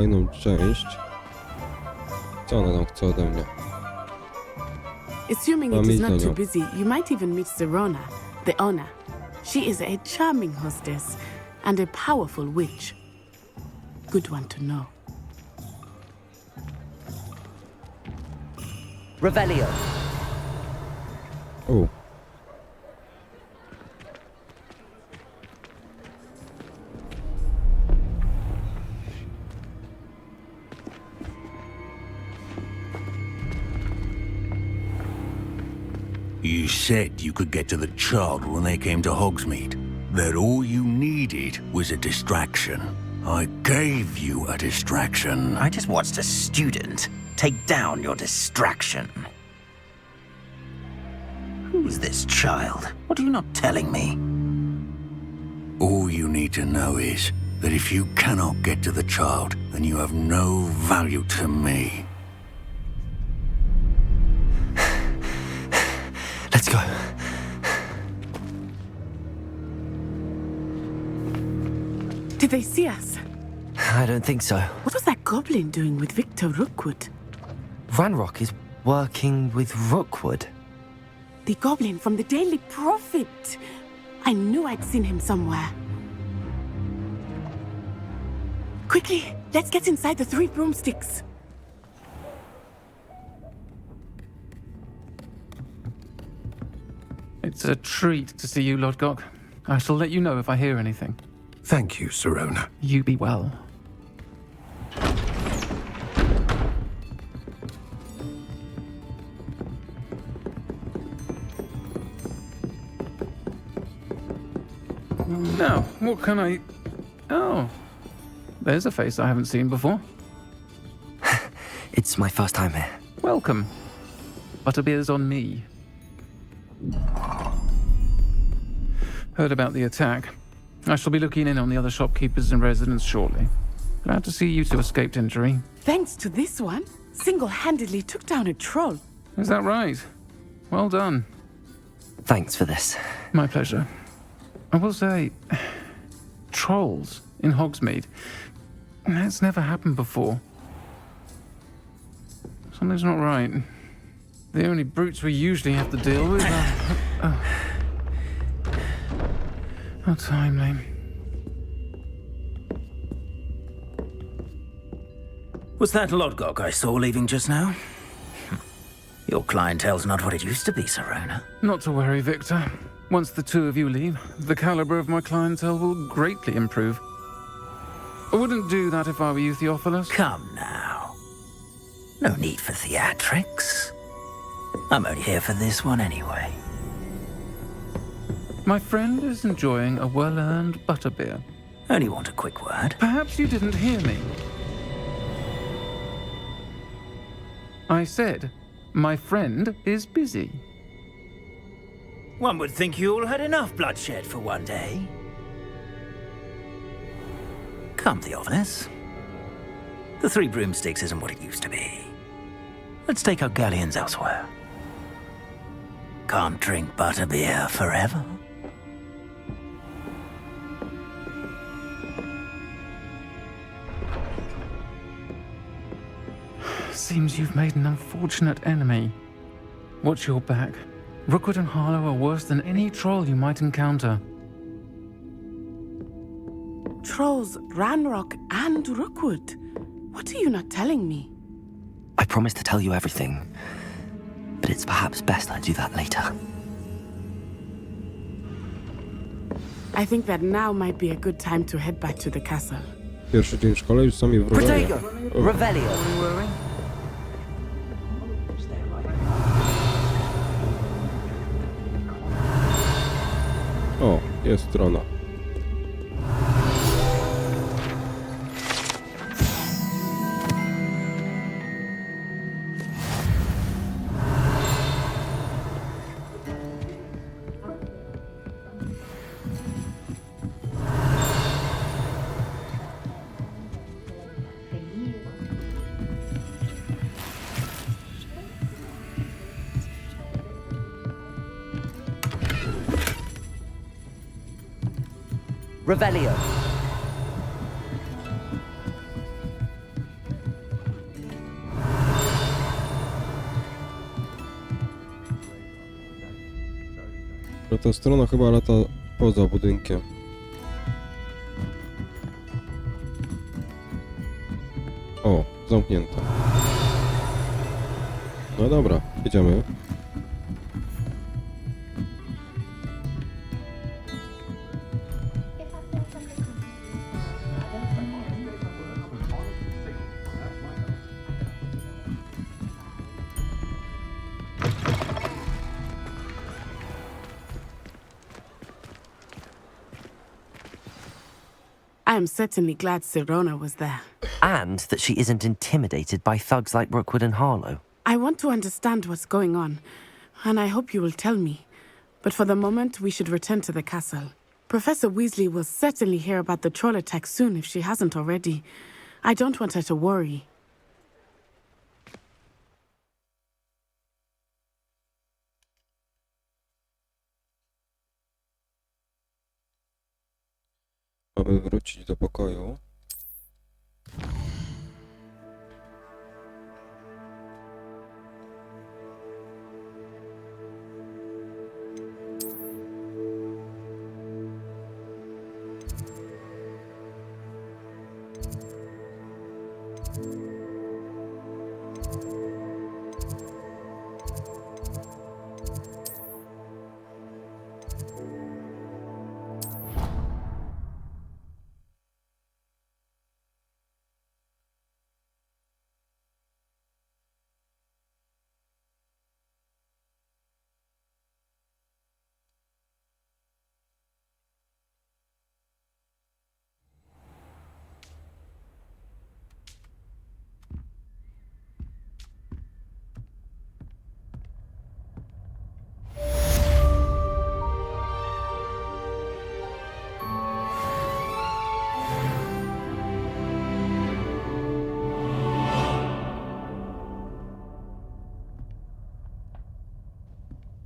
Kolejną część. Co ona tam chce ode mnie? Assuming it is not too busy, you might even meet Serona, the owner. She is a charming hostess and a powerful witch. Good one to know. Revelio. O. You said you could get to the child when they came to Hogsmeade. That all you needed was a distraction. I gave you a distraction. I just watched a student take down your distraction. Who's this child? What are you not telling me? All you need to know is that if you cannot get to the child, then you have no value to me. Let's go. Did they see us? I don't think so. What was that goblin doing with Victor Rookwood? Ranrock is working with Rookwood. The goblin from the Daily Prophet. I knew I'd seen him somewhere. Quickly, let's get inside the 3 broomsticks. It's a treat to see you, Lodgok. I shall let you know if I hear anything. Thank you, Serona. You be well. Now, what can I... Oh, there's a face I haven't seen before. It's my first time here. Welcome. Butterbeer's on me. Heard about the attack. I shall be looking in on the other shopkeepers and residents shortly. Glad to see you two escaped injury. Thanks to this one, single-handedly took down a troll. Is that right? Well done. Thanks for this. My pleasure. I will say, trolls in Hogsmeade. That's never happened before. Something's not right. The only brutes we usually have to deal with are... How timely. Was that Lodgok I saw leaving just now? Your clientele's not what it used to be, Serona. Not to worry, Victor. Once the two of you leave, the caliber of my clientele will greatly improve. I wouldn't do that if I were you, Theophilus. Come now. No need for theatrics. I'm only here for this one anyway. My friend is enjoying a well-earned butterbeer. Only want a quick word. Perhaps you didn't hear me. I said, my friend is busy. One would think you all had enough bloodshed for one day. Come, Theophilus. The 3 broomsticks isn't what it used to be. Let's take our galleons elsewhere. Can't drink butterbeer forever. Seems you've made an unfortunate enemy. Watch your back. Rookwood and Harlow are worse than any troll you might encounter. Trolls, Ranrock, and Rookwood. What are you not telling me? I promise to tell you everything, but it's perhaps best I do that later. I think that now might be a good time to head back to the castle. Pierwszy dzień w szkole, już sami wrogowie. Protego! Revelio! O, jest strona. Revelio. No ta strona chyba lata poza budynkiem. O, zamknięta. No dobra, jedziemy. I am certainly glad Sirona was there. And that she isn't intimidated by thugs like Rookwood and Harlow. I want to understand what's going on, and I hope you will tell me. But for the moment, we should return to the castle. Professor Weasley will certainly hear about the troll attack soon if she hasn't already. I don't want her to worry. Mamy wrócić do pokoju.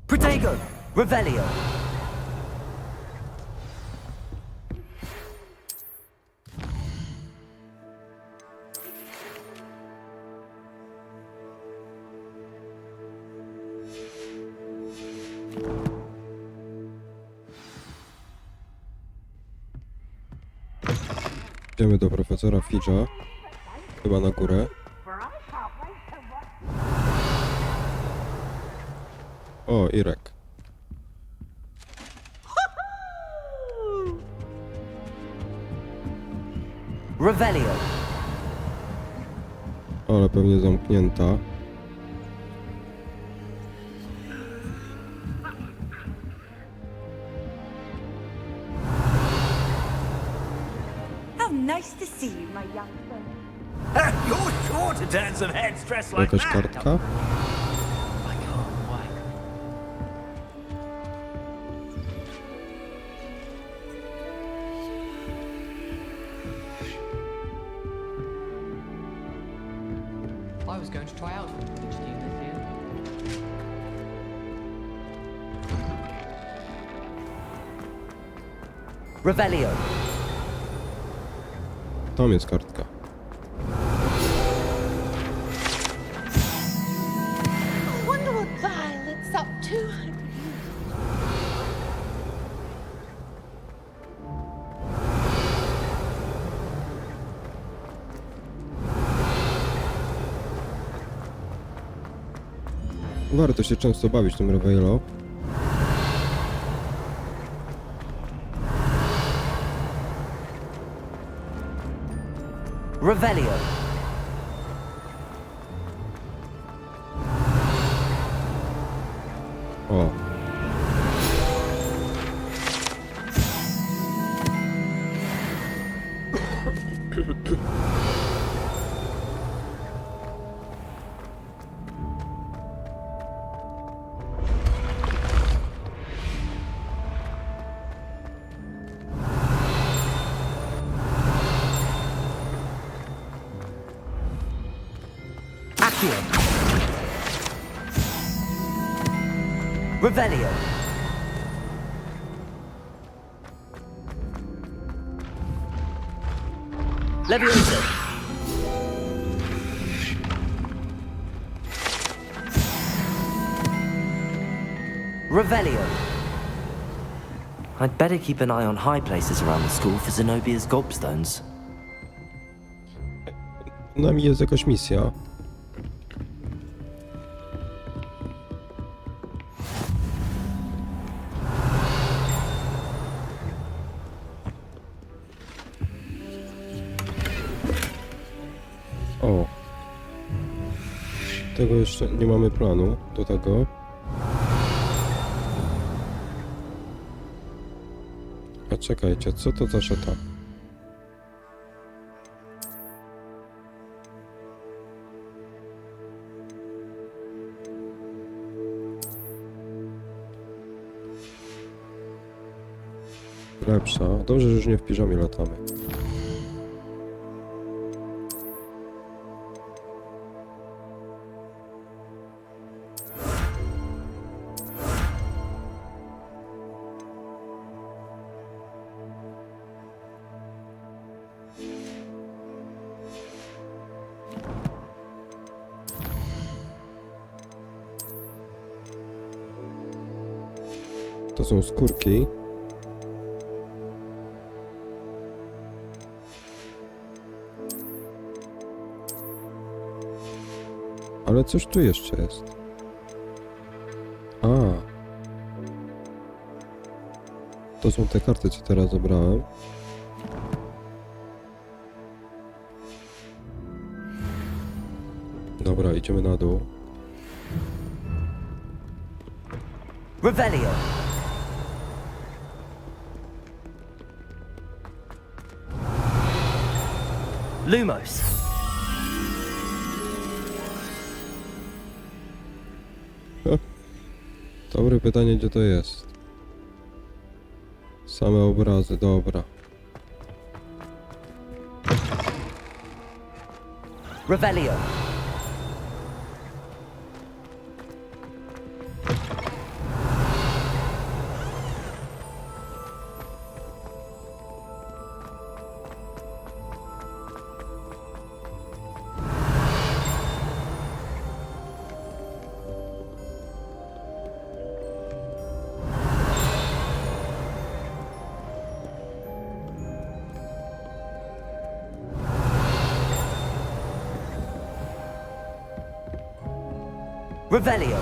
Protego! Revelio! Idziemy do profesora Fidża. Chyba na górę. O, Irek. Revelio! Ale pewnie zamknięta. How nice to see you, my young friend. You're sure to turn some heads dressed like Jakaś that. kartka? I can't wait. I was going to try out for the Quidditch team this year. Revelio! Tam jest kartka. I wonder what Violet's up to. Warto się często bawić tym Reveilo. Revelio! O. Accio! Revelio! Leviosa! Revelio! I'd better keep an eye on high places around the school for Zenobia's gobstones. Na mnie jest jakaś misja. O. Tego jeszcze nie mamy planu do tego. A czekajcie, co to za szata? Lepsza. Dobrze, że już nie w piżamie latamy. To są skórki. Ale coś tu jeszcze jest. A. To są te karty, co teraz zabrałem. Dobra, idziemy na dół. Revelio! Lumos! Dobre pytanie, gdzie to jest. Same obrazy, dobra. Revelio! Revelio!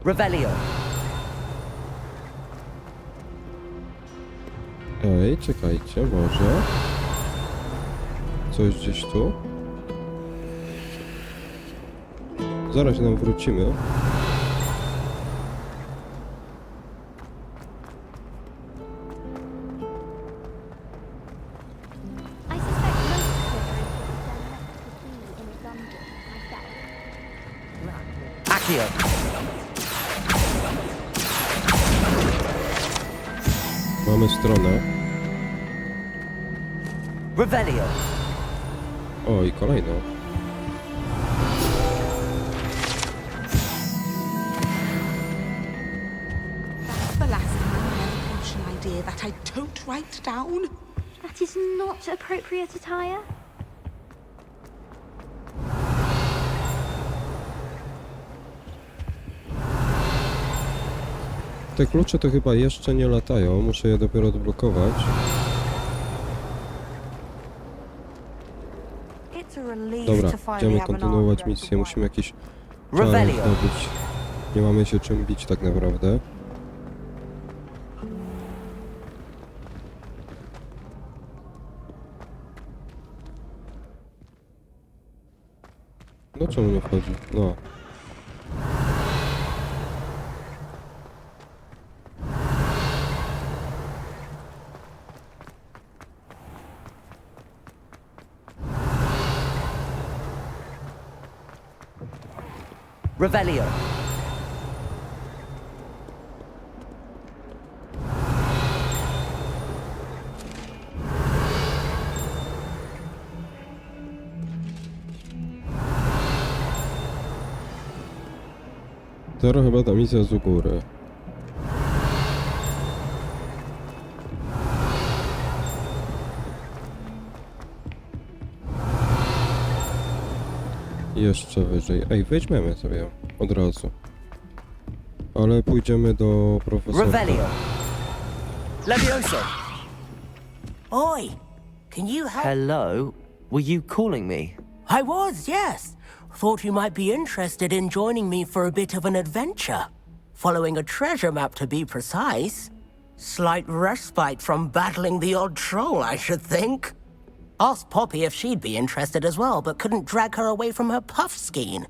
Revelio! Ej, czekajcie, może... Coś gdzieś tu? Zaraz nam wrócimy. I suspect most Slytherins would have done that to be in a dungeon myself. Accio! Mamy stronę. Revelio! O, i kolejną. That's the last time I had a potion idea that I don't write down. That is not appropriate attire. Te klucze to chyba jeszcze nie latają, muszę je dopiero odblokować. Dobra, idziemy kontynuować misję, musimy jakiś czar zdobyć. Nie mamy się czym bić tak naprawdę. No czemu nie wchodzi? No. Revelio! Teraz chyba ta misja z u góry. Jeszcze wyżej. Ej, weźmiemy sobie od razu. Ale pójdziemy do profesora. Revelio. Levioso. Oi, can you help? Hello? Were you calling me? I was, yes. Thought you might be interested in joining me for a bit of an adventure. Following a treasure map, to be precise. Slight respite from battling the odd troll, I should think. Asked Poppy if she'd be interested as well, but couldn't drag her away from her puff skein.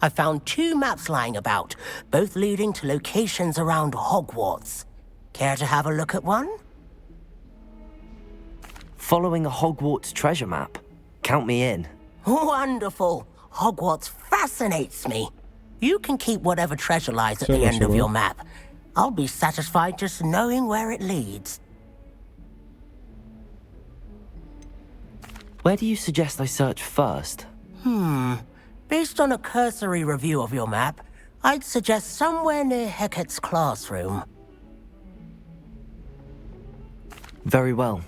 I found 2 maps lying about, both leading to locations around Hogwarts. Care to have a look at one? Following a Hogwarts treasure map? Count me in. Wonderful. Hogwarts fascinates me. You can keep whatever treasure lies at the end of your map. I'll be satisfied just knowing where it leads. Where do you suggest I search first? Based on a cursory review of your map, I'd suggest somewhere near Hecat's classroom. Very well.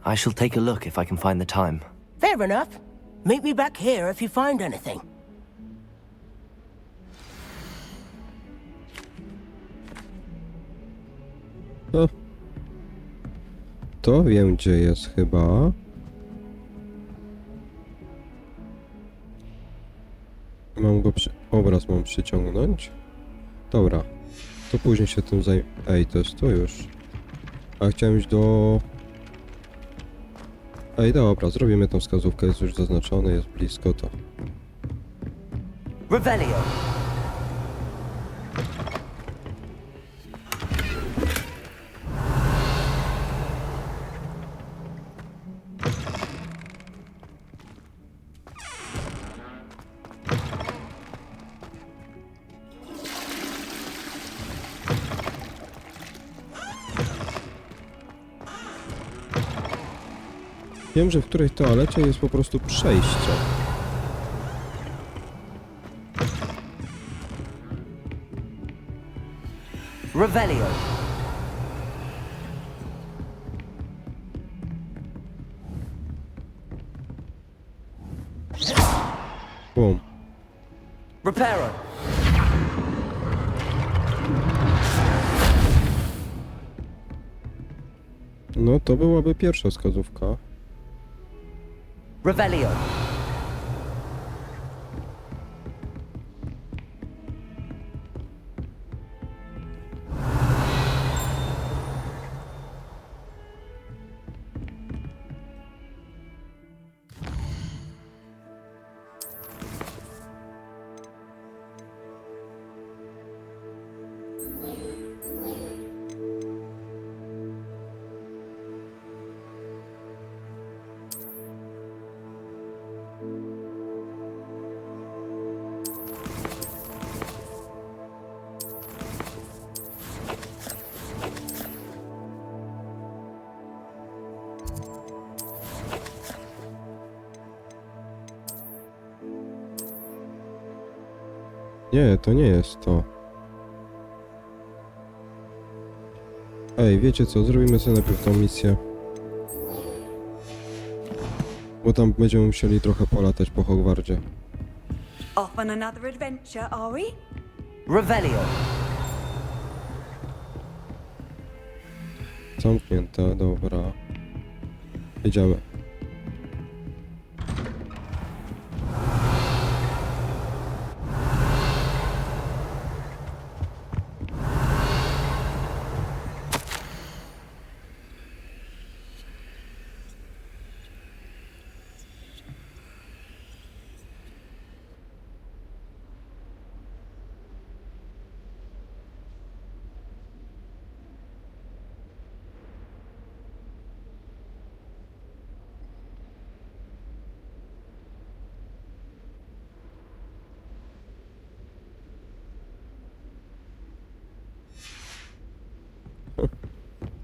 I shall take a look if I can find the time. Fair enough. Meet me back here if you find anything. To wiem, gdzie jest chyba. Mam go obraz mam przyciągnąć. Dobra. To później się tym zajmę. Ej, to jest tu już. A chciałem iść do... Ej, dobra, zrobimy tą wskazówkę, jest już zaznaczony, jest blisko to. Revelio. Wiem, że w której toalecie jest po prostu przejście. Revelio. Bum. Reparo. No to byłaby pierwsza wskazówka. Revelio. Nie, to nie jest to. Ej, wiecie co? Zrobimy sobie najpierw tą misję. Bo tam będziemy musieli trochę polatać po Hogwarcie. Off on another adventure, are we? Revelio. Zamknięte, dobra. Jedziemy.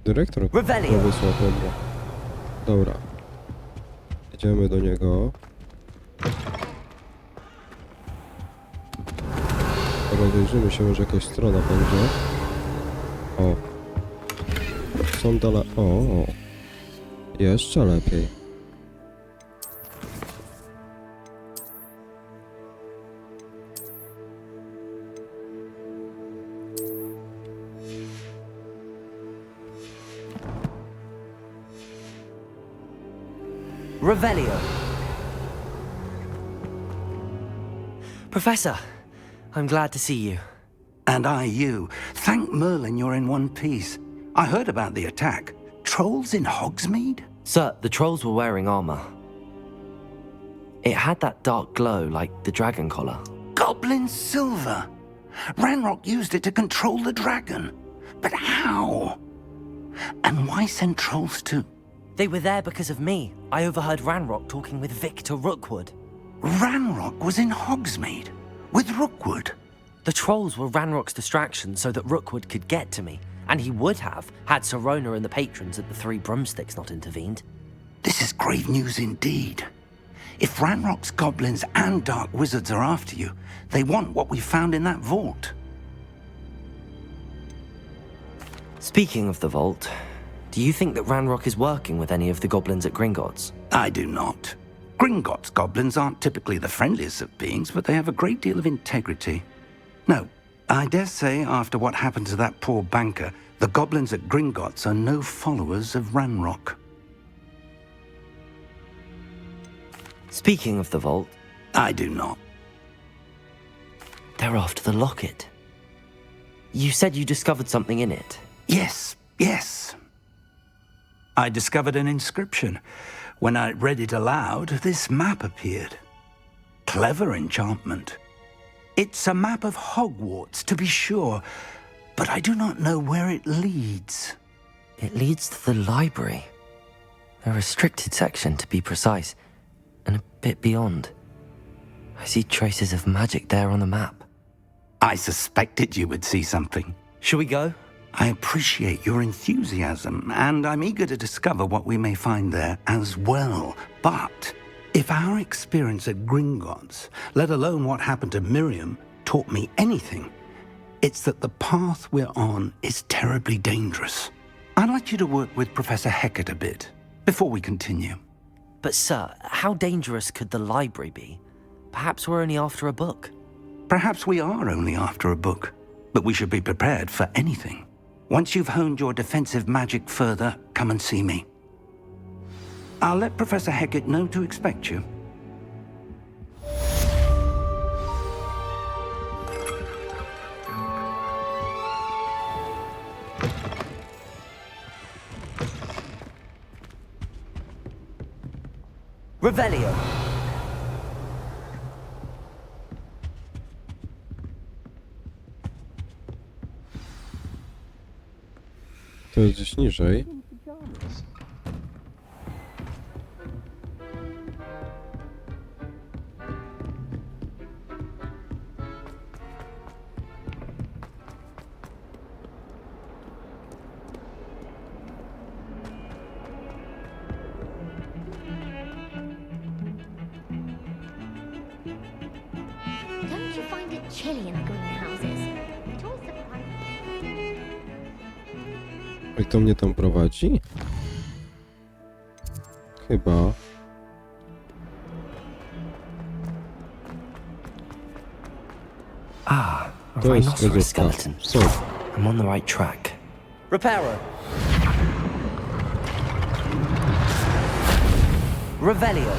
Dyrektor wysłał bombę. Dobra. Idziemy do niego. Rozejrzymy się, może jakaś strona będzie. O. Są dala... O. Jeszcze lepiej. Revelio. Professor, I'm glad to see you. And I you. Thank Merlin you're in one piece. I heard about the attack. Trolls in Hogsmeade? Sir, the trolls were wearing armor. It had that dark glow like the dragon collar. Goblin silver. Ranrock used it to control the dragon. But how? And why send trolls to... They were there because of me. I overheard Ranrock talking with Victor Rookwood. Ranrock was in Hogsmeade? With Rookwood? The trolls were Ranrock's distraction so that Rookwood could get to me. And he would have, had Sirona and the patrons at the Three Broomsticks not intervened. This is grave news indeed. If Ranrock's goblins and dark wizards are after you, they want what we found in that vault. Speaking of the vault, do you think that Ranrock is working with any of the goblins at Gringotts? I do not. Gringotts goblins aren't typically the friendliest of beings, but they have a great deal of integrity. No, I dare say after what happened to that poor banker, the goblins at Gringotts are no followers of Ranrock. Speaking of the vault... I do not. They're after the locket. You said you discovered something in it. Yes. I discovered an inscription. When I read it aloud, this map appeared. Clever enchantment. It's a map of Hogwarts, to be sure, but I do not know where it leads. It leads to the library. A restricted section, to be precise, and a bit beyond. I see traces of magic there on the map. I suspected you would see something. Shall we go? I appreciate your enthusiasm, and I'm eager to discover what we may find there as well. But if our experience at Gringotts, let alone what happened to Miriam, taught me anything, it's that the path we're on is terribly dangerous. I'd like you to work with Professor Hecat a bit before we continue. But sir, how dangerous could the library be? Perhaps we're only after a book. Perhaps we are only after a book, but we should be prepared for anything. Once you've honed your defensive magic further, come and see me. I'll let Professor Hecat know to expect you. Revelio. To jest gdzieś niżej. Don't you find it chilly in the greenhouses? It all surprises I to mnie tam prowadzi? Chyba. Ah, a To jest rhinoceros wskazówka. skeleton. Co? I'm on the right track. Reparo. Revelio.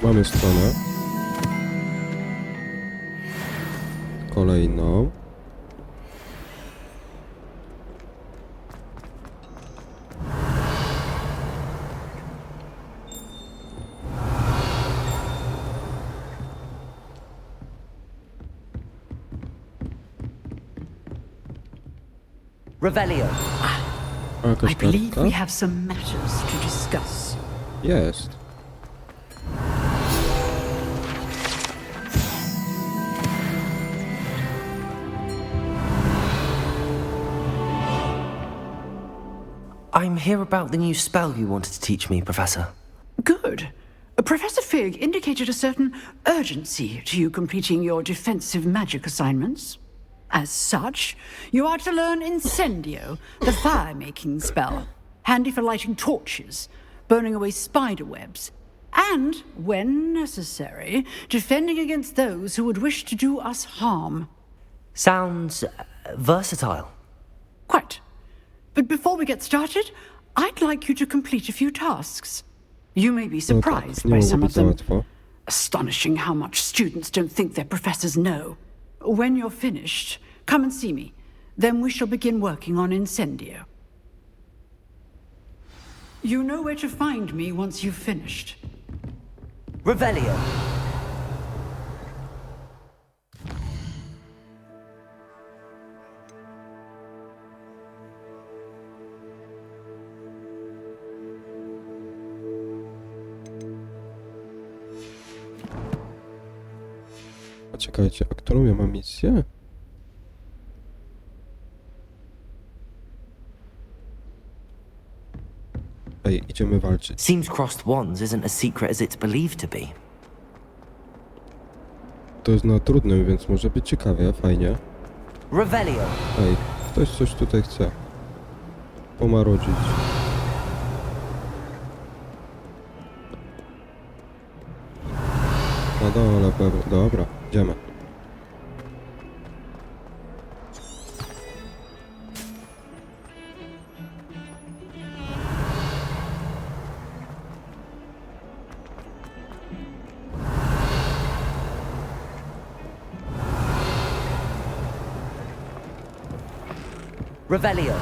Mamy stronę. Kolejną. Revelio. A jakaś I believe kartka? we have some matters to discuss. Jest. I'm here about the new spell you wanted to teach me, Professor. Good. Professor Fig indicated a certain urgency to you completing your defensive magic assignments. As such, you are to learn Incendio, the fire-making spell, handy for lighting torches, burning away spider webs, and, when necessary, defending against those who would wish to do us harm. Sounds versatile. Quite. But before we get started, I'd like you to complete a few tasks. You may be surprised by some of them. Astonishing how much students don't think their professors know. When you're finished, come and see me. Then we shall begin working on Incendio. You know where to find me once you've finished. Revelio. A czekajcie, a którą ja mam misję? Ej, idziemy walczyć. Seems crossed wands isn't as secret as it's believed to be. To jest na trudnym, więc może być ciekawie, fajnie. Revelio. Ej, ktoś coś tutaj chce pomarodzić. Na dole pewnie. Dobra, idziemy. Revelio.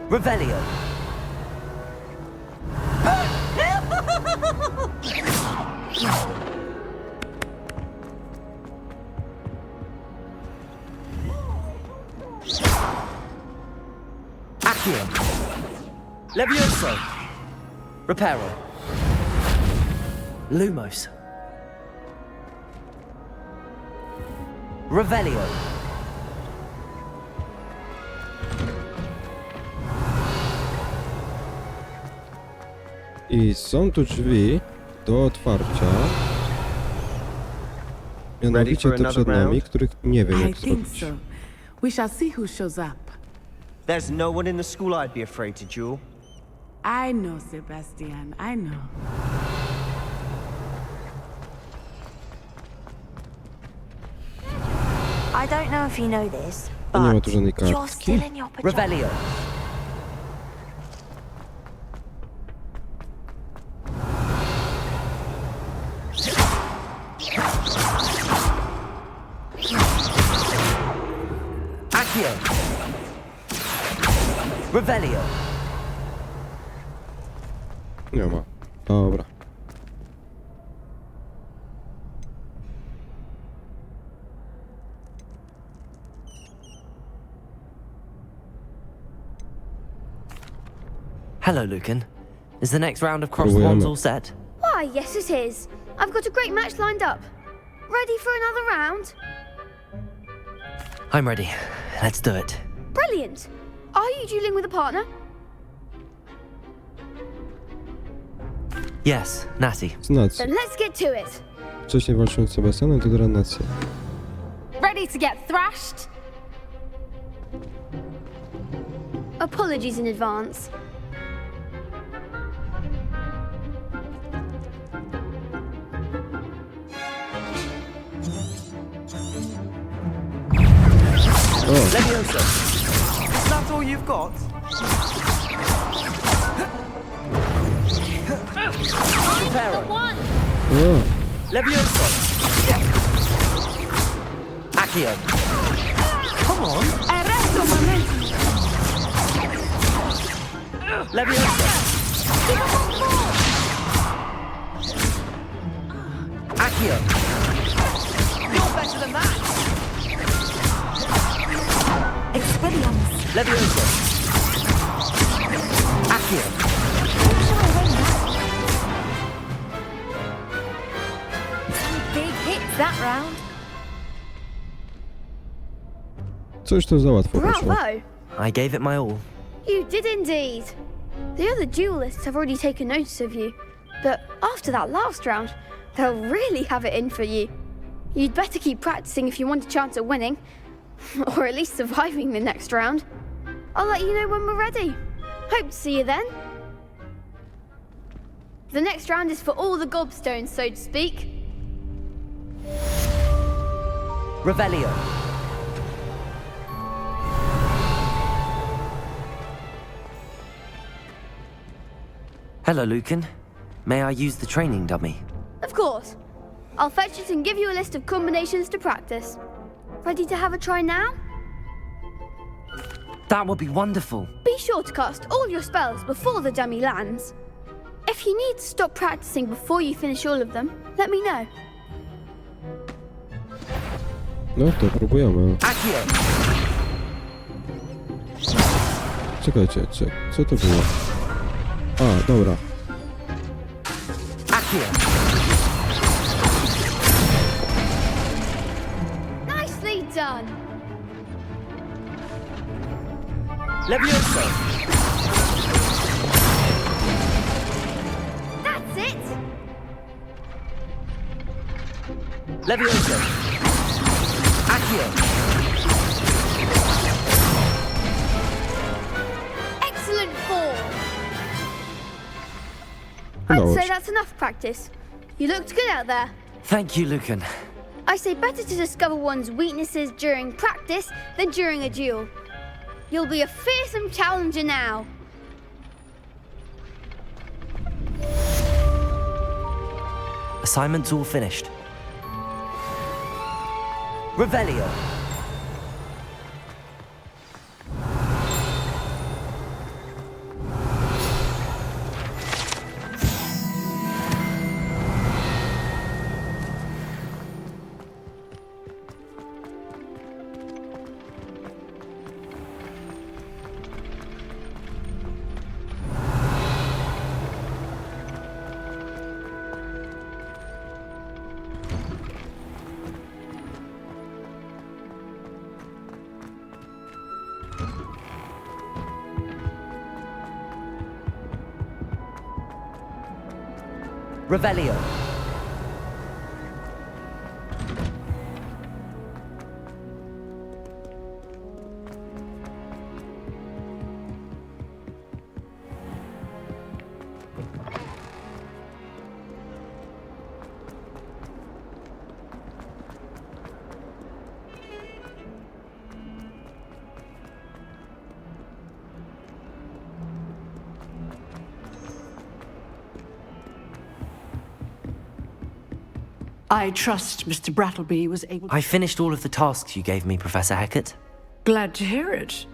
Revelio. Accio. Levioso. Reparo. Lumos. Revelio. I są tu drzwi do otwarcia. Mianowicie te przed nami, których nie wiem I jak think zrobić. so. We shall see who shows up. There's no one in the school I'd be afraid to duel. I know, Sebastian. I know. I don't know if you know this, A nie ma but tu żadnej you're kartki. still in your pajamas. Revelio. Accio. Revelio. Nie ma. Dobra. Hello, Lucan. Is the next round of crossed wands all set? Why, yes it is. I've got a great match lined up. Ready for another round? I'm ready. Let's do it. Brilliant. Are you dueling with a partner? Yes, Natty. Z Nacji. Then let's get to it. Wcześniej walczyłem z Sebastianem, to teraz Nacja. Ready to get thrashed? Apologies in advance. Leviosa. Is that all you've got? Reparo. O, Leviosa. Accio. Come on. Arresto momento. Leviosa! Accio! You're better than that! Expelliarmus. Leviosa! Accio! Some big hits that round. Coś to za łatwo poszło. Bravo! I gave it my all. You did indeed. The other duelists have already taken notice of you, but after that last round, they'll really have it in for you. You'd better keep practicing if you want a chance at winning, or at least surviving the next round. I'll let you know when we're ready. Hope to see you then. The next round is for all the gobstones, so to speak. Revelio! Hello, Lucan. May I use the training dummy? Of course. I'll fetch it and give you a list of combinations to practice. Ready to have a try now? That would be wonderful. Be sure to cast all your spells before the dummy lands. If you need to stop practicing before you finish all of them, let me know. No to próbujemy. Accio! Czekajcie, co to było? A, dobra. Accio! Nicely done! Leviosa! That's it! Leviosa! Accio! Excellent form! Udało I'd say się. that's enough practice. You looked good out there. Thank you, Lucan. I say better to discover one's weaknesses during practice than during a duel. You'll be a fearsome challenger now. Assignment's all finished. Revelio! Revelio! I trust Mr. Brattleby was able to... I finished all of the tasks you gave me, Professor Hecat. Glad to hear it.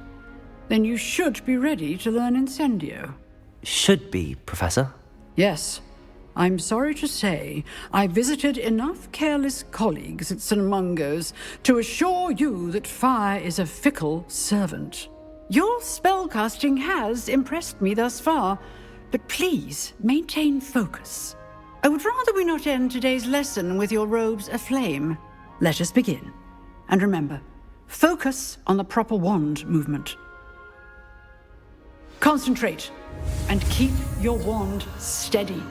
Then you should be ready to learn Incendio. Should be, Professor. Yes. I'm sorry to say, I visited enough careless colleagues at St. Mungo's to assure you that fire is a fickle servant. Your spellcasting has impressed me thus far, but please maintain focus. I would rather we not end today's lesson with your robes aflame. Let us begin. And remember, focus on the proper wand movement. Concentrate and keep your wand steady.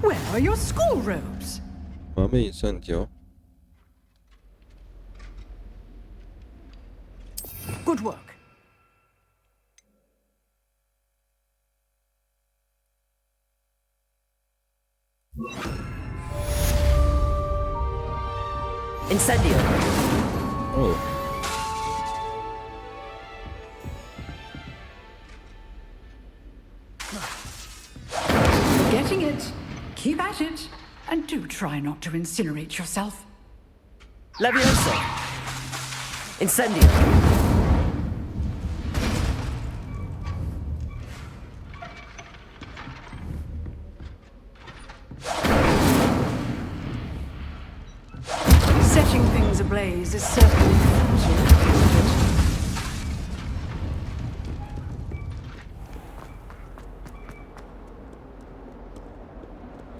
Where are your school robes? Mamy Incendio. Good work. Incendio! O, Getting liking it. Keep at it. And do try not to incinerate yourself. Levioso! Incendio! Setting things ablaze is certainly flattered, isn't it?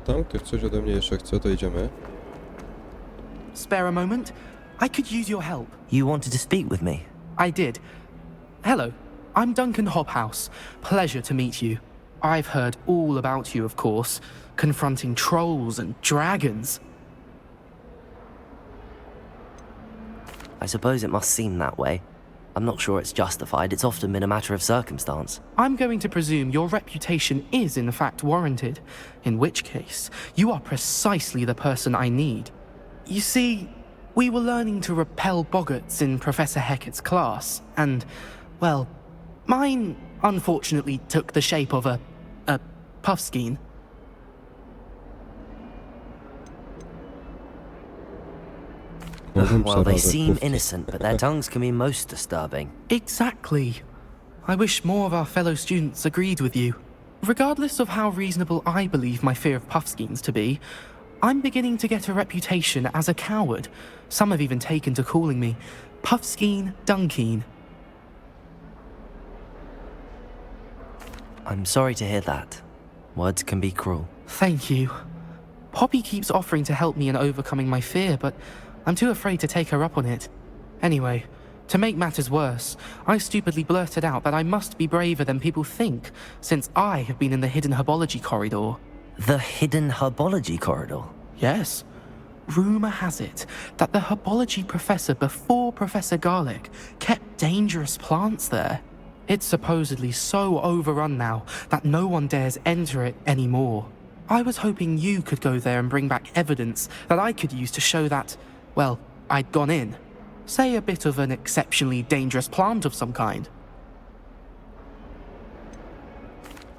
Tam ktoś coś ode mnie jeszcze chce, to idziemy. Spare a moment? I could use your help. You wanted to speak with me? I did. Hello, I'm Duncan Hobhouse. Pleasure to meet you. I've heard all about you, of course, confronting trolls and dragons. I suppose it must seem that way. I'm not sure it's justified. It's often been a matter of circumstance. I'm going to presume your reputation is in fact warranted, in which case, you are precisely the person I need. You see, we were learning to repel boggarts in Professor Hecat's class, and, well, mine unfortunately took the shape of a puffskein. Well, they seem innocent, but their tongues can be most disturbing. Exactly. I wish more of our fellow students agreed with you. Regardless of how reasonable I believe my fear of puffskeins to be, I'm beginning to get a reputation as a coward. Some have even taken to calling me Puffskein Dunkeen. I'm sorry to hear that. Words can be cruel. Thank you. Poppy keeps offering to help me in overcoming my fear, but I'm too afraid to take her up on it. Anyway, to make matters worse, I stupidly blurted out that I must be braver than people think, since I have been in the hidden herbology corridor. The hidden herbology corridor? Yes. Rumour has it that the herbology professor before Professor Garlic kept dangerous plants there. It's supposedly so overrun now that no one dares enter it anymore. I was hoping you could go there and bring back evidence that I could use to show that, well, I'd gone in. Say a bit of an exceptionally dangerous plant of some kind.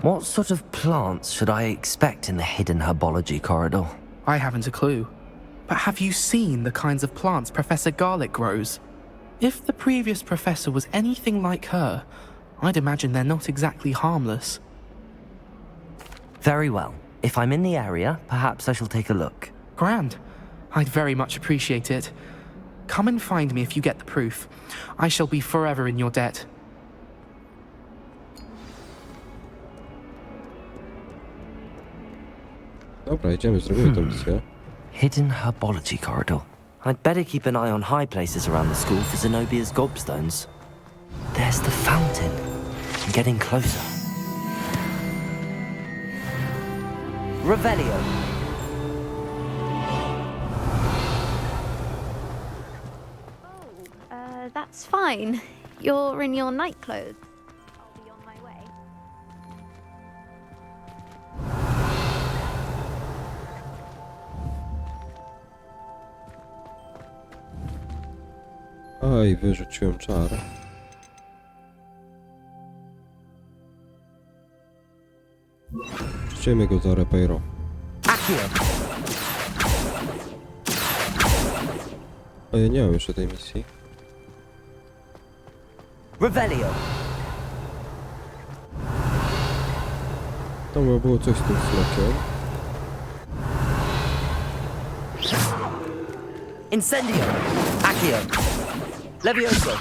What sort of plants should I expect in the hidden herbology corridor? I haven't a clue. But have you seen the kinds of plants Professor Garlic grows? If the previous professor was anything like her, I'd imagine they're not exactly harmless. Very well. If I'm in the area, perhaps I shall take a look. Grand. I'd very much appreciate it. Come and find me if you get the proof. I shall be forever in your debt. Dobra, idziemy, zrobimy tę misję. Hidden herbology corridor. I'd better keep an eye on high places around the school for Zenobia's gobstones. There's the fountain. I'm getting closer. Revelio. That's fine. You're in your night clothes. I'll be on my way. Aj, wyrzuciłem czar. Puścimy go za Repeiro. A ja nie mam jeszcze tej misji. Revelio. Tam było coś z tym smokiem. Incendio. Accio. Levioso.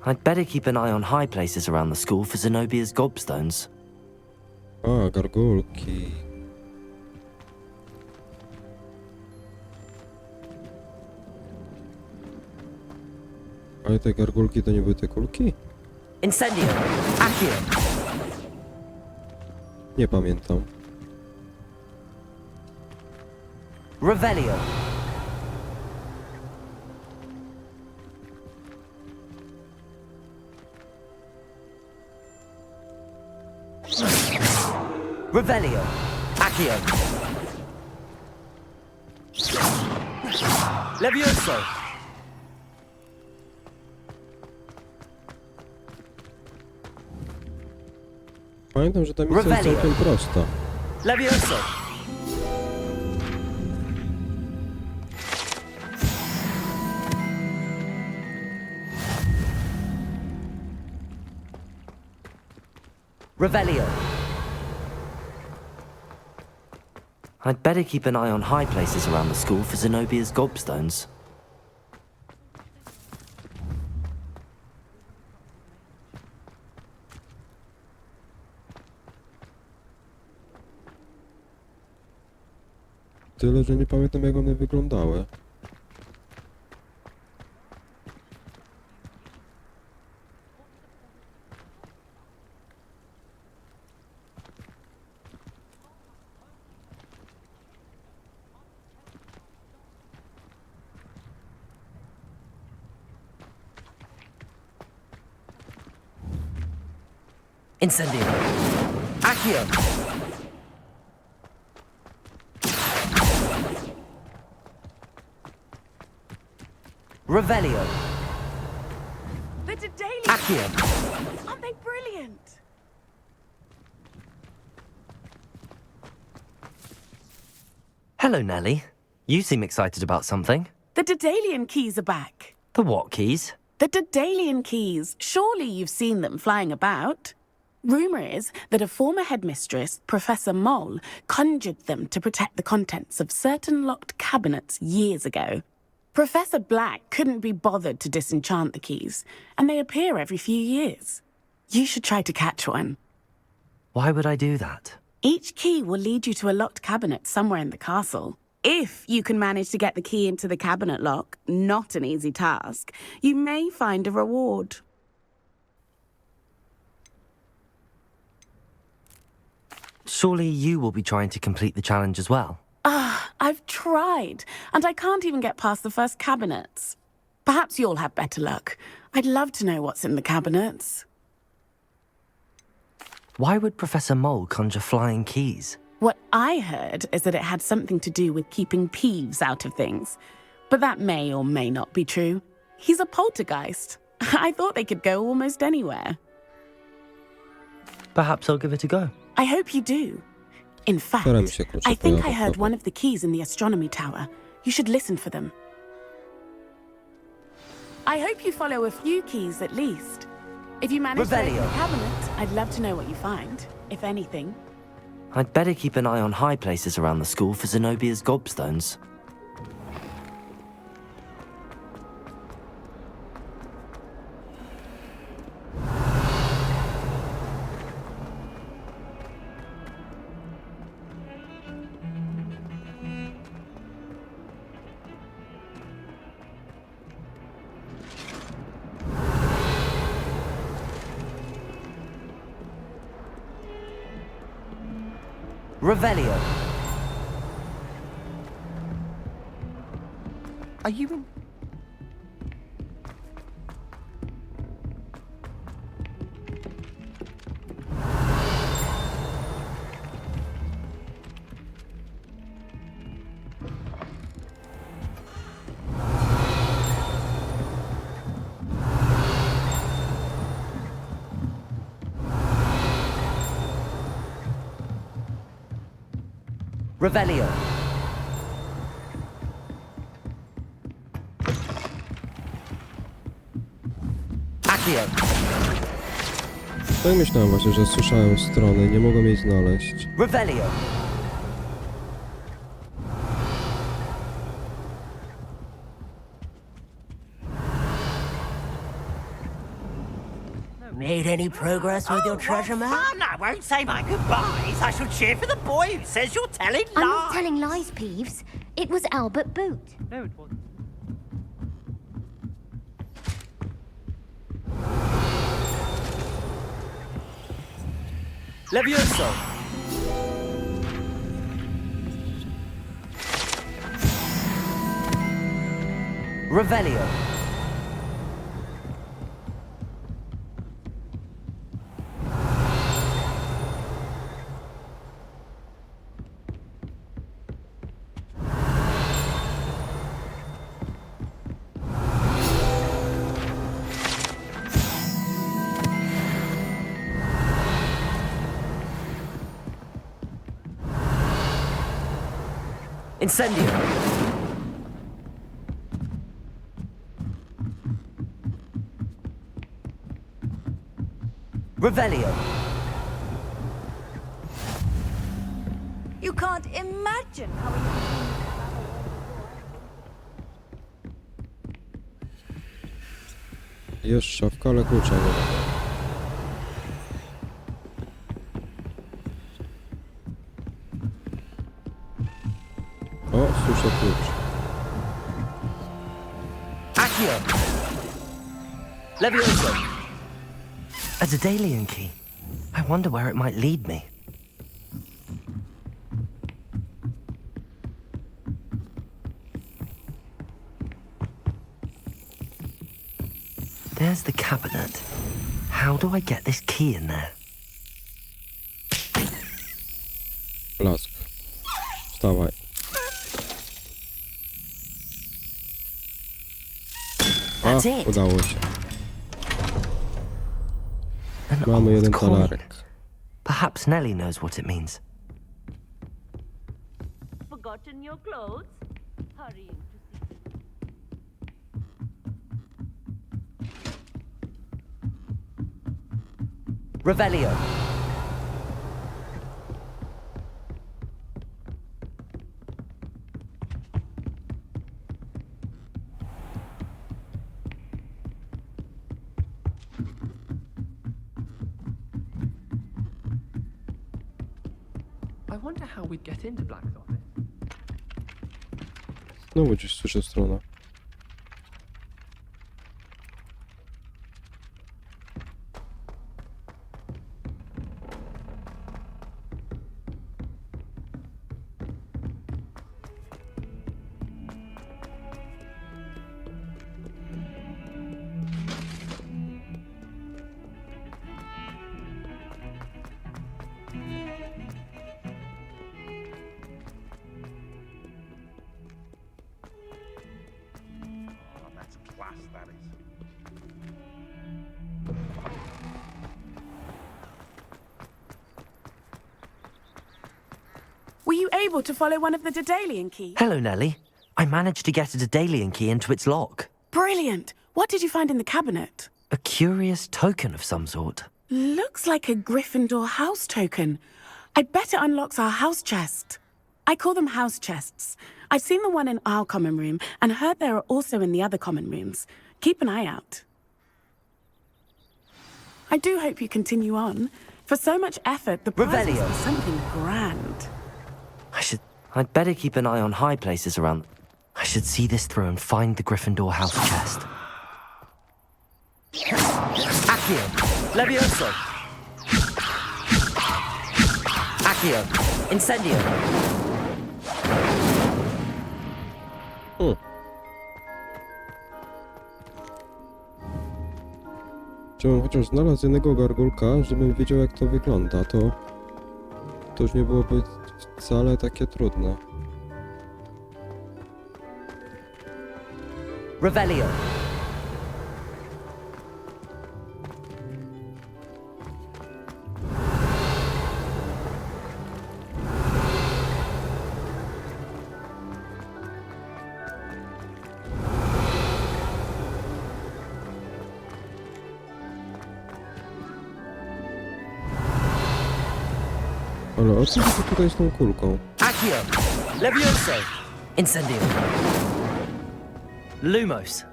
I'd better keep an eye on high places around the school for Zenobia's gobstones. A, gargulki. Ale te gargulki to nie były te kulki? Incendio. Accio. Nie pamiętam. Revelio. Revelio. Accio. Levioso. Pamiętam, że ta misja jest całkiem prosta. Levioso! Revelio. I'd better keep an eye on high places around the school for Zenobia's gobstones. Tyle, że nie pamiętam, jak one wyglądały. Incendio. Accio. Revelio. The Daedalians! Accio. Aren't they brilliant? Hello, Nellie. You seem excited about something. The Daedalian keys are back. The what keys? The Daedalian keys. Surely you've seen them flying about. Rumour is that a former headmistress, Professor Mole, conjured them to protect the contents of certain locked cabinets years ago. Professor Black couldn't be bothered to disenchant the keys, and they appear every few years. You should try to catch one. Why would I do that? Each key will lead you to a locked cabinet somewhere in the castle. If you can manage to get the key into the cabinet lock, not an easy task, you may find a reward. Surely you will be trying to complete the challenge as well. I've tried, and I can't even get past the first cabinets. Perhaps you'll have better luck. I'd love to know what's in the cabinets. Why would Professor Mole conjure flying keys? What I heard is that it had something to do with keeping Peeves out of things. But that may or may not be true. He's a poltergeist. I thought they could go almost anywhere. Perhaps I'll give it a go. I hope you do. In fact, I think I heard one of the keys in the astronomy tower. You should listen for them. I hope you follow a few keys at least. If you manage to open the cabinet, I'd love to know what you find, if anything. I'd better keep an eye on high places around the school for Zenobia's gobstones. Revelio. Are you in? Revelio. Accio. Tak myślałem właśnie, że słyszałem strony, nie mogłem jej znaleźć. Revelio. Made any progress with your treasure map? Fun! I won't say my goodbyes. I shall cheer for the boy who says you're telling lies. I'm not telling lies, Peeves. It was Albert Boot. No, it wasn't. Levioso! Revelio. Incendio! Revelio! You can't imagine how Jest szafka, ale klucza nie ma. O, słyszę klucz. Accio! Levioso! A Daedalian key. I wonder where it might lead me. There's the cabinet. How do I get this key in there? Blask. Wstawaj. That's it. Udało się. An Mamy jeden old coin. talarek. Perhaps Nellie knows what it means. forgotten your clothes? Hurrying to see. Revelio. I wonder how we'd get into Black's office. Znowu gdzieś słyszę stronę. Were you able to follow one of the Daedalian keys? Hello, Nellie. I managed to get a Daedalian key into its lock. Brilliant. What did you find in the cabinet? A curious token of some sort. Looks like a Gryffindor house token. I bet it unlocks our house chest. I call them house chests. I've seen the one in our common room and heard there are also in the other common rooms. Keep an eye out. I do hope you continue on. For so much effort, the prize Revelio. is something grand. I'd better keep an eye on high places around. I should see this through and find the Gryffindor house chest. Accio! Levioso! Accio! Incendio! Żebym chociaż znalazł jednego gargulka, żebym wiedział jak to wygląda, to już nie byłoby wcale takie trudne. Revelio! Ale o co chodzi tutaj z tą kulką? Accio! Levioso! Incendio! Lumos!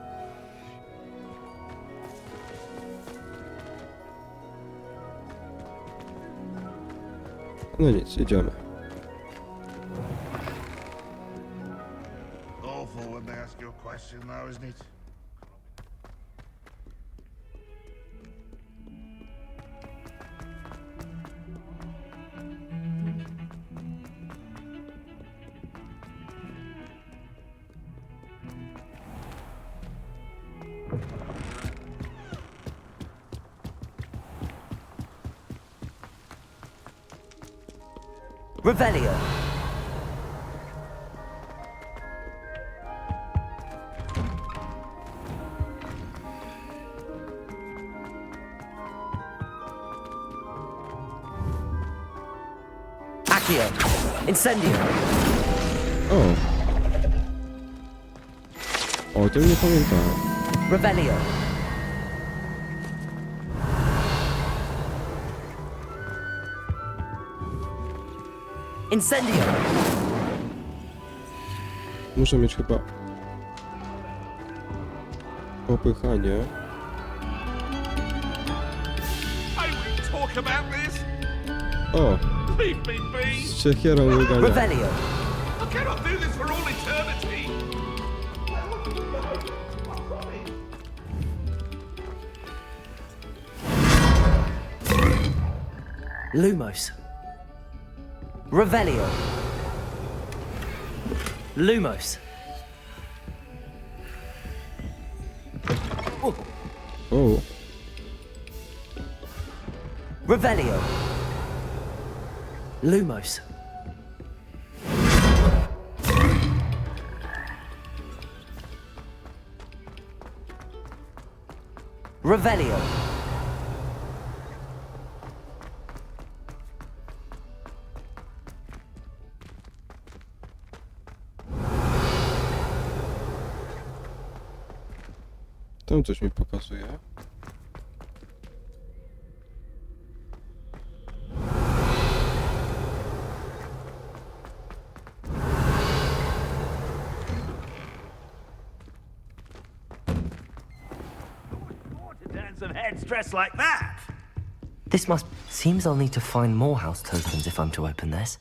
No nic, idziemy. Awful when they ask you a question now, isn't it? Revelio! Accio! Incendio! O tym nie pamiętałem. Revelio. Incendio. Muszę mieć chyba popychanie. O! Z siekierą łygania. Revelio. Lumos. Revelio. Lumos. O! Revelio. Lumos. Revelio. Tam coś mi pokazuje. Some heads dressed like that. This must... Seems I'll need to find more house tokens if I'm to open this.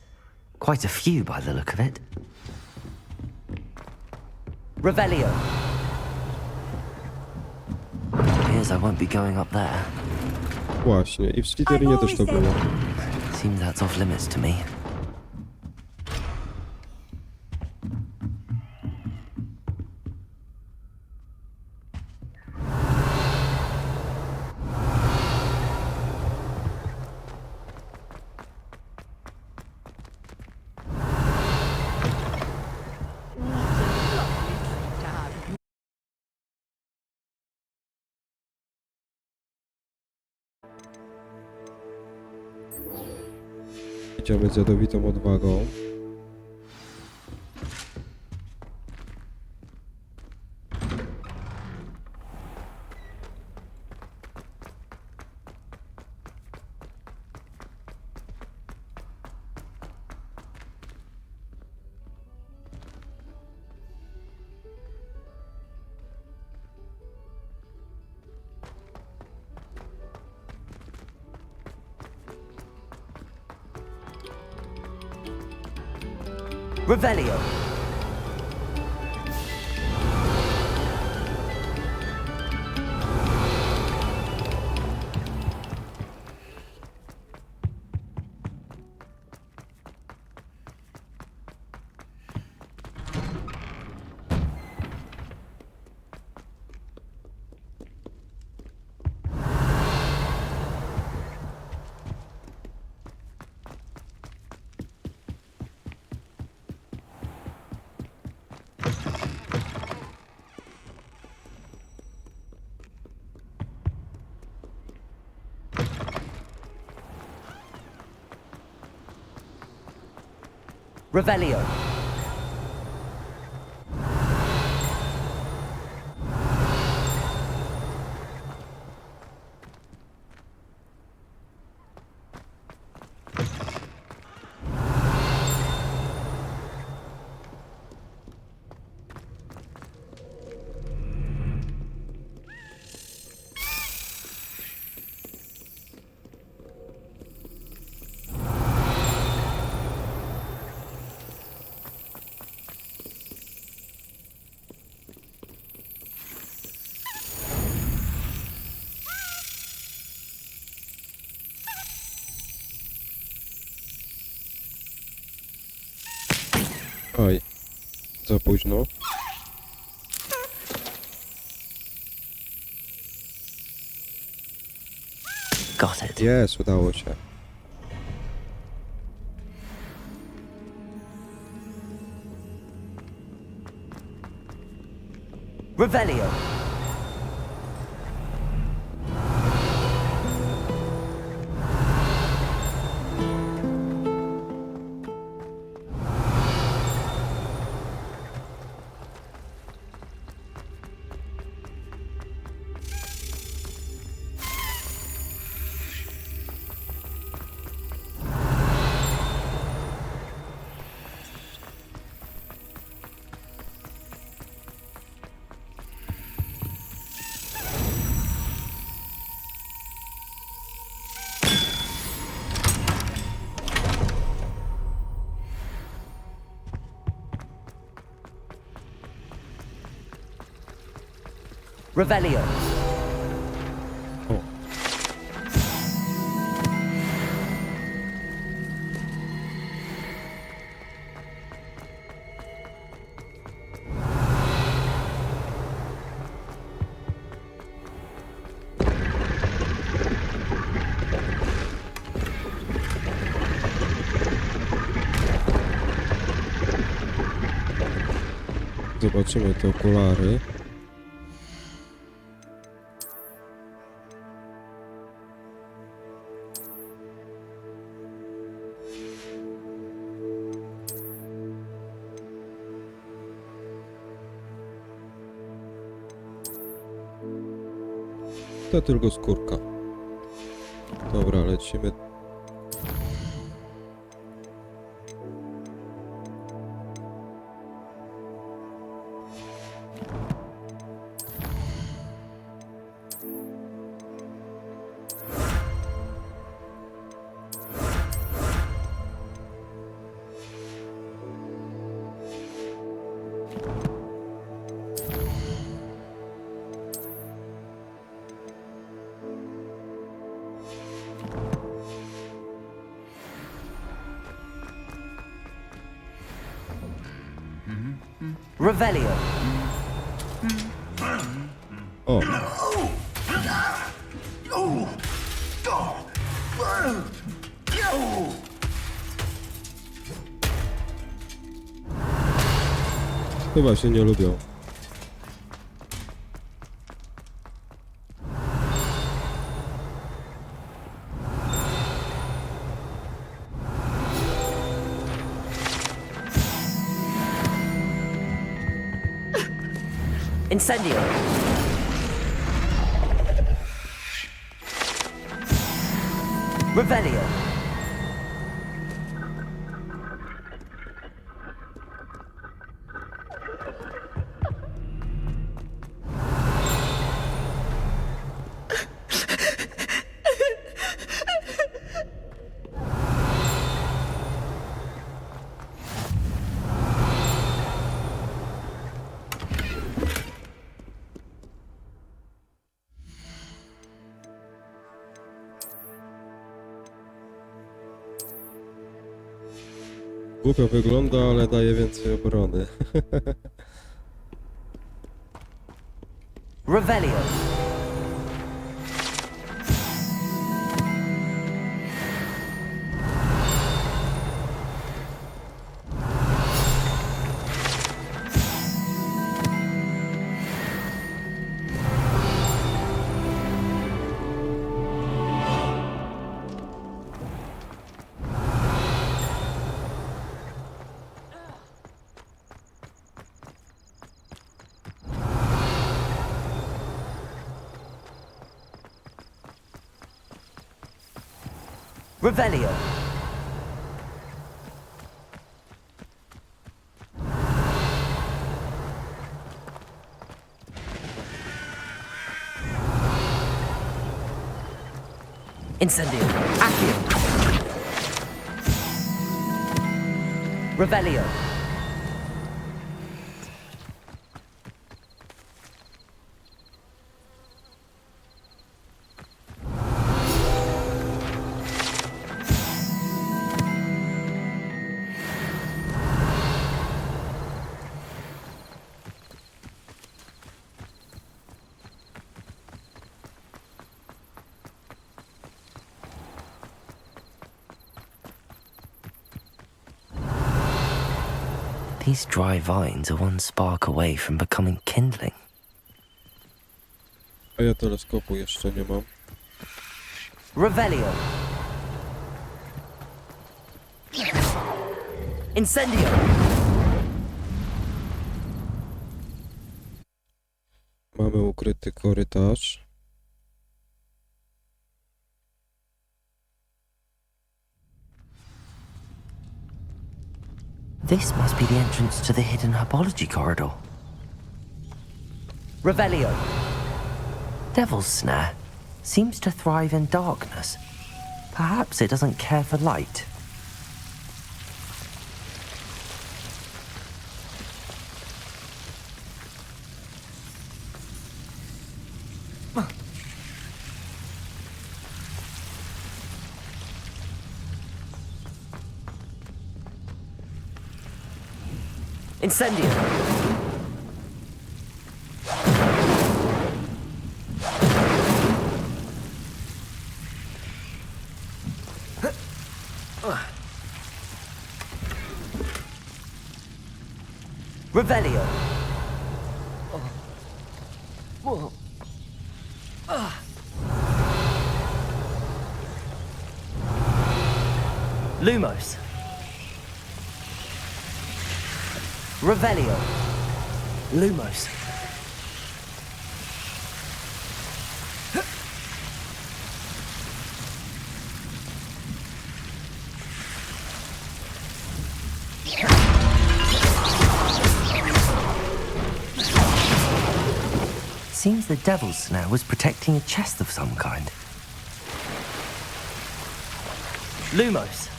Quite a few by the look of it. Revelio. Appears I won't be going up there. Właśnie, i w Slytherinie też to było. Seems that's off limits to me. Idziemy z jadowitą odwagą. Revelio. Revelio. Oj, za późno. Got it. Jest, udało się. Revelio. Revelio. O. Zobaczymy te okulary. To tylko skórka. Dobra, lecimy. Revelio. O. Chyba się nie lubią. Incendio. Revelio. Głupio wygląda, ale daje więcej obrony. Revelio. Revelio. Incendio. Accio. Revelio. These dry vines are one spark away from becoming kindling. A ja teleskopu jeszcze nie mam. Revelio. Incendio. Mamy ukryty korytarz. This must be the entrance to the hidden herbology corridor. Revelio. Devil's Snare seems to thrive in darkness. Perhaps it doesn't care for light. Incendio. Revelio. Lumos. Revelio. Lumos. Seems the devil's snare was protecting a chest of some kind. Lumos.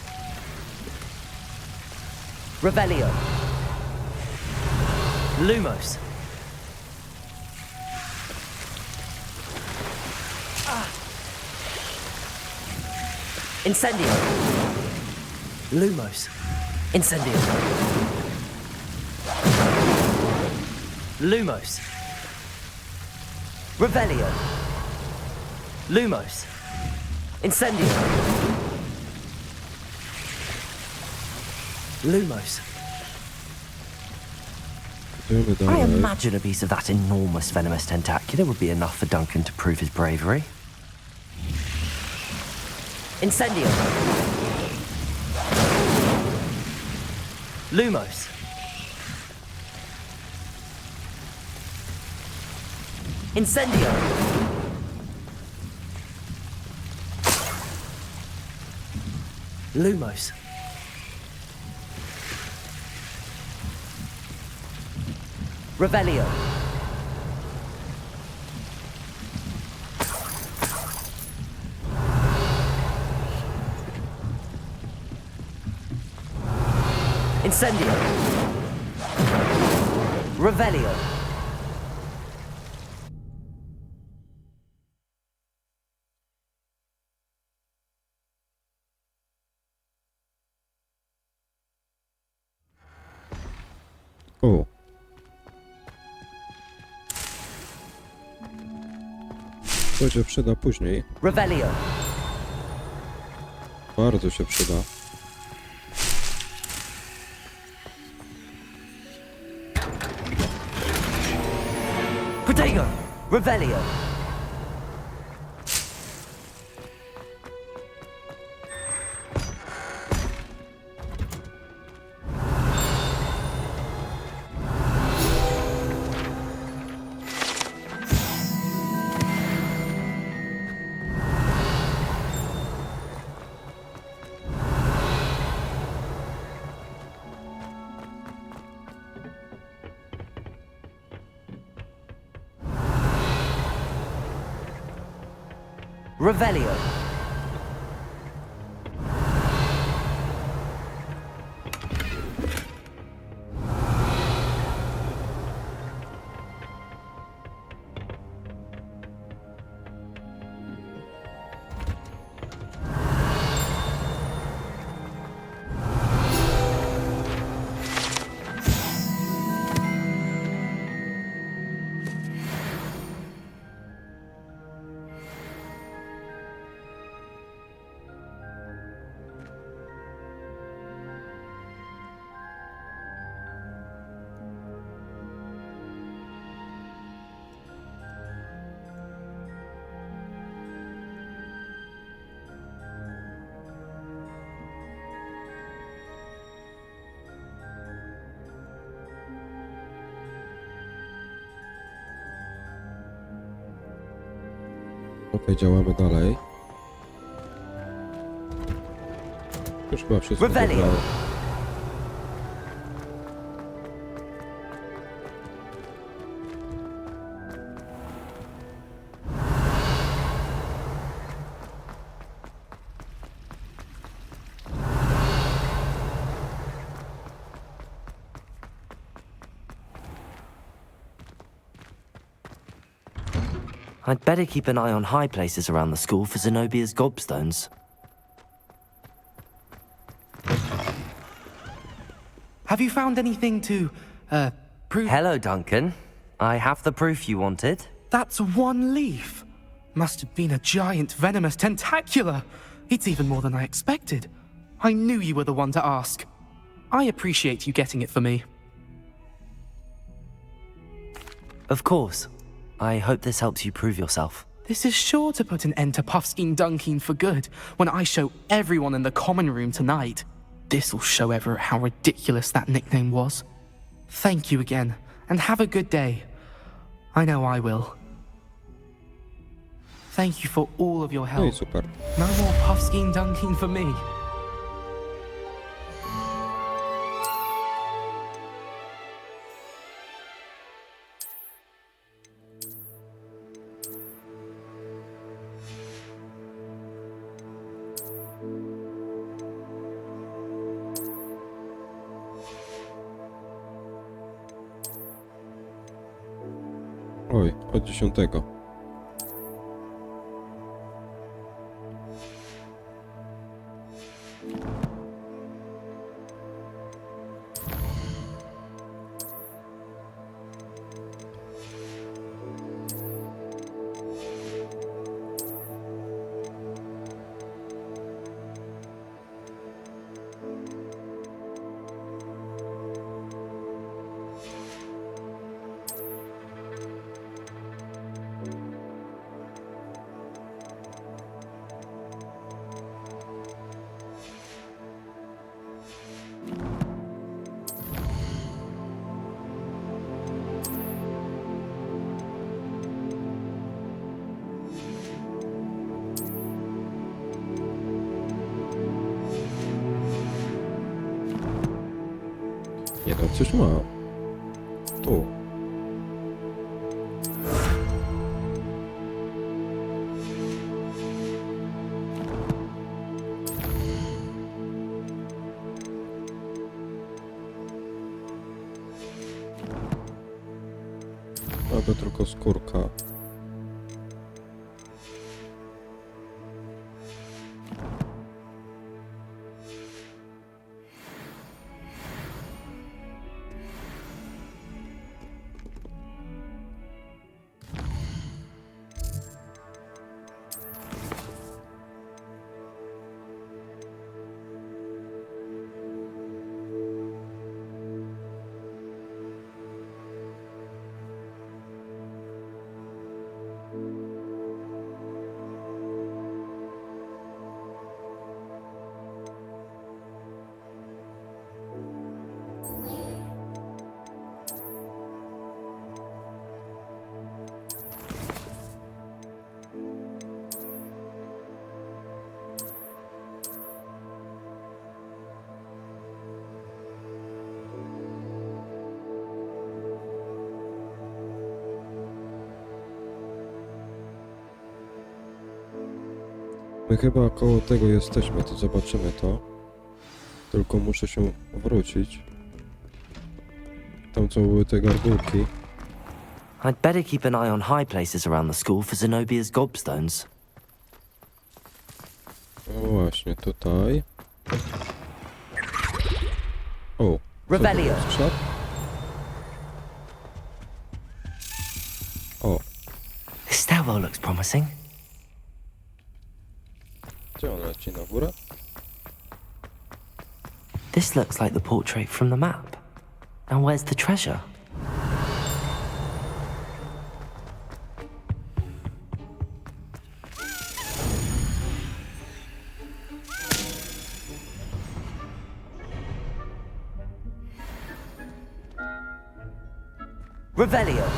Revelio. Lumos. Incendio. Lumos. Incendio. Lumos. Revelio. Lumos. Incendio. Lumos. I imagine a piece of that enormous venomous tentacula would be enough for Duncan to prove his bravery. Incendio. Lumos. Incendio. Lumos. Revelio. Incendio. Revelio. O. To się przyda później. Revelio. Bardzo się przyda. Protego. Revelio. Revelio. Okej, działamy dalej. Już chyba wszystko wybrało. I'd better keep an eye on high places around the school for Zenobia's gobstones. Have you found anything to proof... Hello, Duncan. I have the proof you wanted. That's one leaf. Must have been a giant venomous tentacula. It's even more than I expected. I knew you were the one to ask. I appreciate you getting it for me. Of course. I hope this helps you prove yourself. This is sure to put an end to Puffskein Dunkeen for good when I show everyone in the common room tonight. This'll show Everett how ridiculous that nickname was. Thank you again, and have a good day. I know I will. Thank you for all of your help. No i super. No more Puffskein Dunkeen for me. Oj, od 10. Nie no, coś ma. Tu. Albo tylko skórka. My chyba koło tego jesteśmy, to zobaczymy to. Tylko muszę się wrócić. Tam co były te gargulki. I'd better keep an eye on high places around the school for Zenobia's gobstones. No właśnie, tutaj. O! Revelio. O! This stairwell looks promising. Gdzie ona leci na górę? This looks like the portrait from the map. Now where's the treasure? Revelio.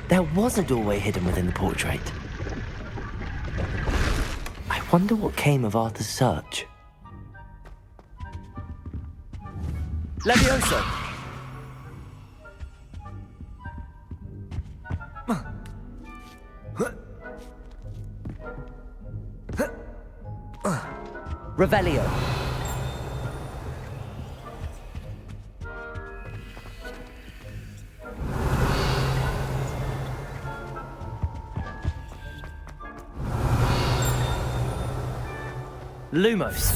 There was a doorway hidden within the portrait. I wonder what came of Arthur's search. Levioso! Revelio. Lumos.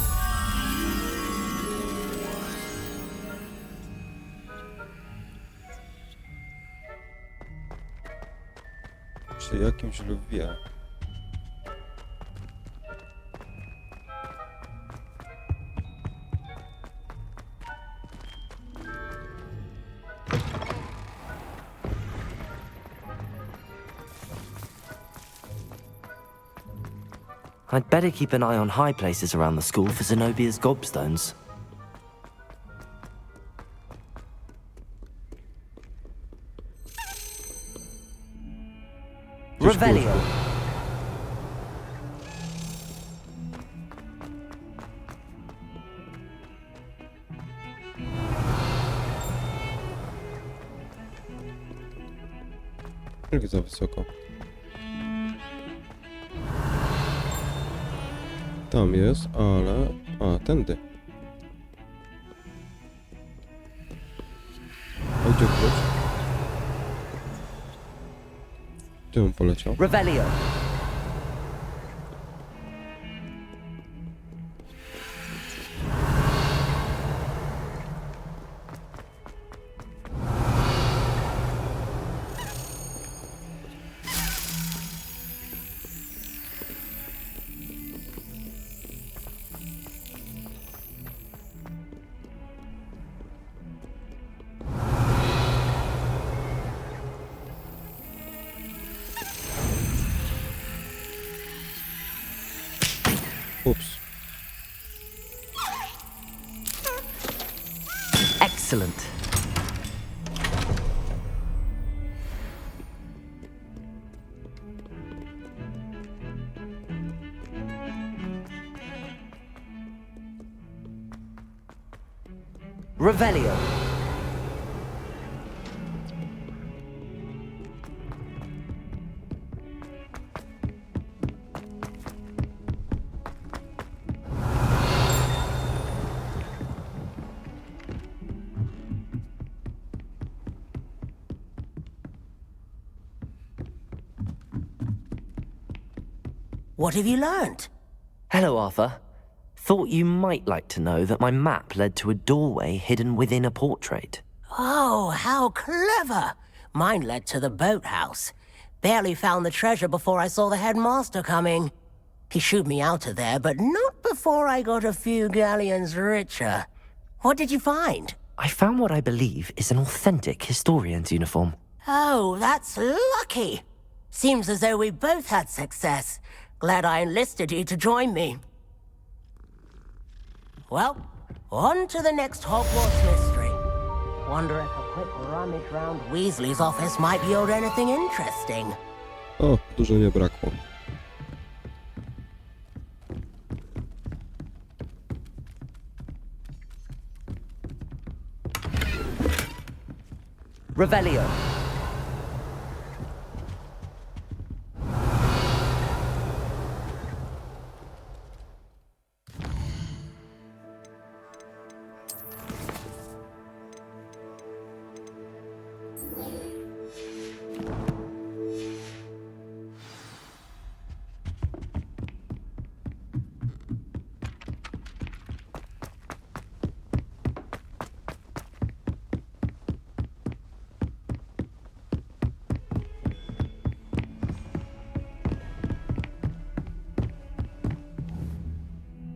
Przy jakimś lwie. I'd better keep an eye on high places around the school for Zenobia's gobstones. Revelio. Jak za wysoko. Tam jest, ale... A, tędy. A gdzie ktoś? Gdzie on poleciał? Revelio. Ups. Excellent. Revelio. What have you learned? Hello, Arthur. Thought you might like to know that my map led to a doorway hidden within a portrait. Oh, how clever! Mine led to the boathouse. Barely found the treasure before I saw the headmaster coming. He shooed me out of there, but not before I got a few galleons richer. What did you find? I found what I believe is an authentic historian's uniform. Oh, that's lucky. Seems as though we both had success. Glad I enlisted you to join me. Well, on to the next Hogwarts mystery. Wonder if a quick rummage round Weasley's office might yield anything interesting. O, dużo nie brakło. Revelio.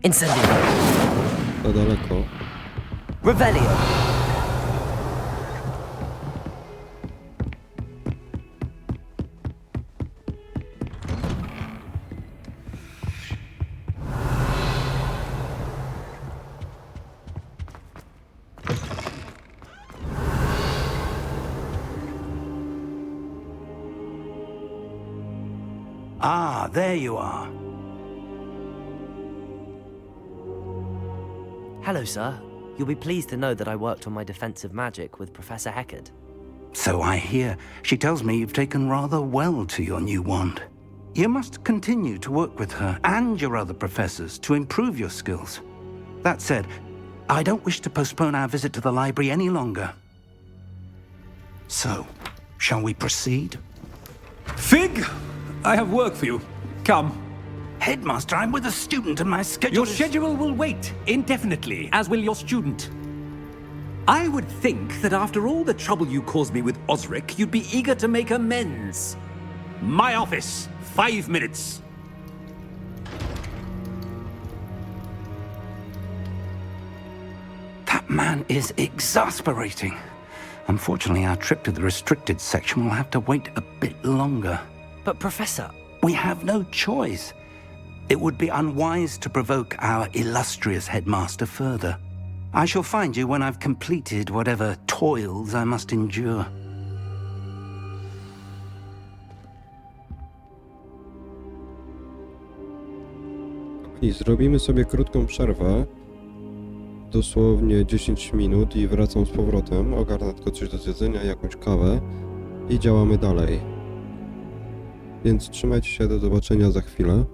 Incendio. Za daleko. Revelio. Ah, there you are. Hello, sir. You'll be pleased to know that I worked on my defensive magic with Professor Heckard. So I hear. She tells me you've taken rather well to your new wand. You must continue to work with her and your other professors to improve your skills. That said, I don't wish to postpone our visit to the library any longer. So, shall we proceed? Fig! I have work for you. Come. Headmaster, I'm with a student and my schedule Your schedule will wait indefinitely, as will your student. I would think that after all the trouble you caused me with Osric, you'd be eager to make amends. My office, 5 minutes. That man is exasperating. Unfortunately, our trip to the restricted section will have to wait a bit longer. But Professor... We have no choice. It would be unwise to provoke our illustrious headmaster further. I shall find you when I've completed whatever toils I must endure. I zrobimy sobie krótką przerwę. Dosłownie 10 minut i wracam z powrotem. Ogarnę tylko coś do zjedzenia, jakąś kawę i działamy dalej. Więc trzymajcie się, do zobaczenia za chwilę.